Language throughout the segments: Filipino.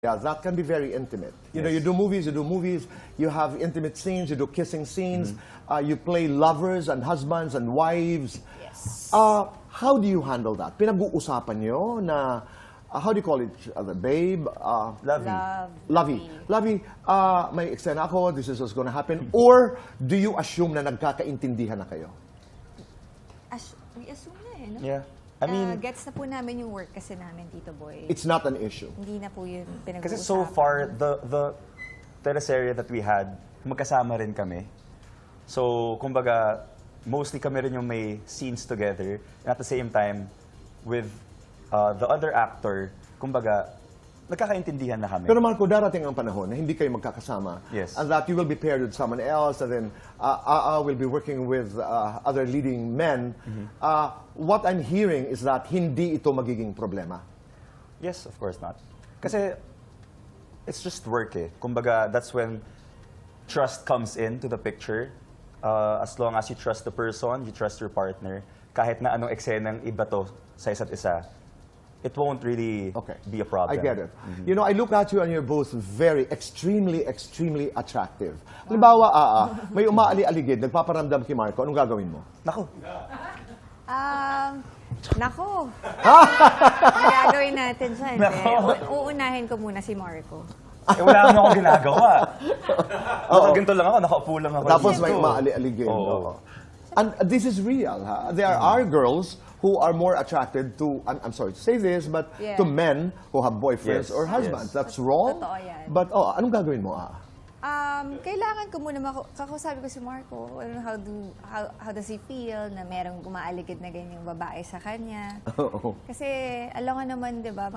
Yeah, that can be very intimate. You know, you do movies, you have intimate scenes, you do kissing scenes, you play lovers and husbands and wives. Yes. How do you handle that? Pinag-uusapan nyo na, how do you call it, babe? Lovey, may eksena ako, this is what's gonna happen. Or do you assume na nagkakaintindihan na kayo? We assume na eh, no? Yeah. I mean, gets na po namin yung work kasi namin, Tito Boy. It's not an issue. Hindi na po yun pinag-uusapan. kasi so far, the teleserye that we had, magkasama rin kami. So, kumbaga, mostly kami rin yung may scenes together. And at the same time, with the other actor, kumbaga, nagkakaintindihan na kami. Pero Marco, darating ang panahon na hindi kayo magkakasama. Yes. And that you will be paired with someone else, and then will be working with other leading men. What I'm hearing is that hindi ito magiging problema. Yes, of course not. Kasi, it's just work eh. Kumbaga, that's when trust comes into the picture. As long as you trust the person, you trust your partner, kahit na anong eksenang iba to sa isa't isa, it won't really be a problem. I get it. You know, I look at you and you're both very, extremely attractive. Halimbawa, may umaali-aligid, nagpaparamdam kay Marco, anong gagawin mo? Nako. Nako. Ang gagawin natin dyan. Uunahin ko muna si Marco. Wala naman akong ginagawa. Ganito lang ako, nakaupo lang ako. Tapos dito. may umaali-aligid. Oo. And this is real. There are girls who are more attracted to, I'm sorry to say this, but Yeah. to men who have boyfriends Yes. or husbands. Yes. That's wrong. Totoo yan. But, anong gagawin mo? Kailangan ko muna kakausapin ko si Marco. How does he feel na merong umaaligid na ganyang babae sa kanya? Kasi alam nga naman, 'di ba,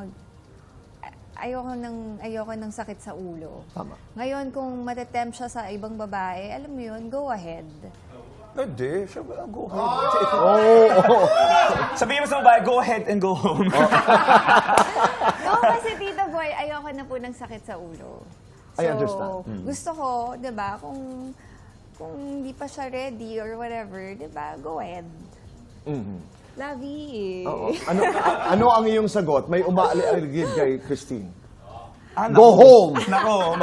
ayoko ng sakit sa ulo. Tama. Ngayon kung matetempt siya sa ibang babae, alam mo 'yun, go ahead. Hindi, siya go ahead. Sabihin mo sa babae, go ahead and go home. No, kasi Tito Boy, ayoko na po ng sakit sa ulo. So, I understand. gusto ko, 'di ba, kung hindi pa siya ready or whatever, 'di ba, go ahead. Lovey. Ano ang iyong sagot? May umaali-aligid kay Christine. Go home! Nako,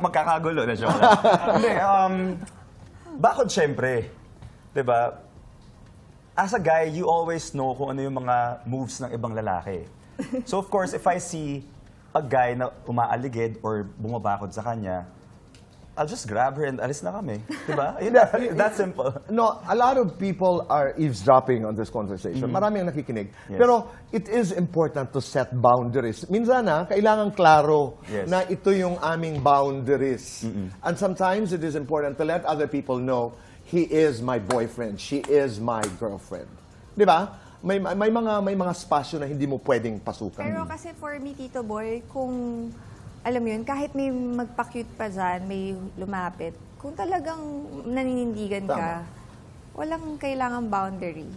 magkakagulo na siya. Hindi, bakod syempre. Diba? As a guy, you always know kung ano yung mga moves ng ibang lalaki. So of course, if I see a guy na umaaligid or bumabakod sa kanya, I'll just grab her and alis na kami. Diba? That's simple. No, a lot of people are eavesdropping on this conversation. Marami ang nakikinig. Yes. Pero it is important to set boundaries. Minsan kailangan klaro na ito yung aming boundaries. And sometimes it is important to let other people know, he is my boyfriend, she is my girlfriend. Di ba? May mga spasyo na hindi mo pwedeng pasukan. Pero kasi for me, Tito Boy, kung alam mo yun, kahit may magpa-cute pa dyan, may lumapit, kung talagang naninindigan ka, walang kailangang boundary.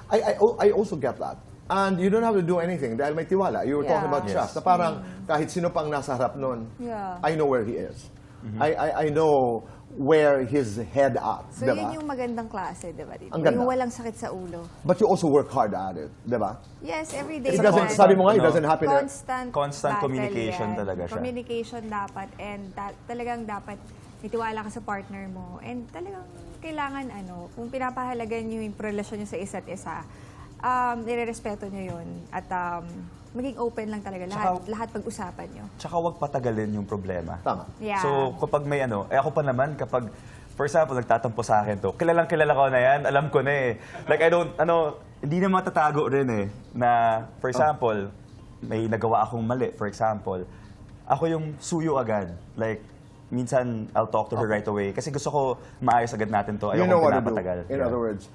I also get that. And you don't have to do anything dahil may tiwala. You were talking about trust. Na parang kahit sino pang nasa harap nun, I know where he is. I know where his head at. So diba? yun yung magandang klase, di ba? Ang ganda. Yung walang sakit sa ulo. But you also work hard at it, di ba? Yes, every day. It doesn't, sabi mo nga, it No. doesn't happen. Constant battle communication yan. talaga siya. Communication dapat, and talagang dapat itiwala ka sa partner mo. And talagang kailangan, kung pinapahalagan nyo yung relasyon nyo sa isa't isa, nire-respeto nyo yun. At maging open lang talaga. Lahat pag-usapan nyo. Tsaka huwag patagalin yung problema. Tama. Yeah. So, kapag may ako pa naman, kapag, for example, nagtatampo sa akin to, kilala ko na yan, alam ko na eh. Like, hindi na matatago rin eh, na, for example, may nagawa akong mali, for example, ako yung suyo agad. Like, minsan, I'll talk to her right away. Kasi gusto ko maayos agad natin to. You Ayoko know what to do. pinapatagal. In Yeah. other words.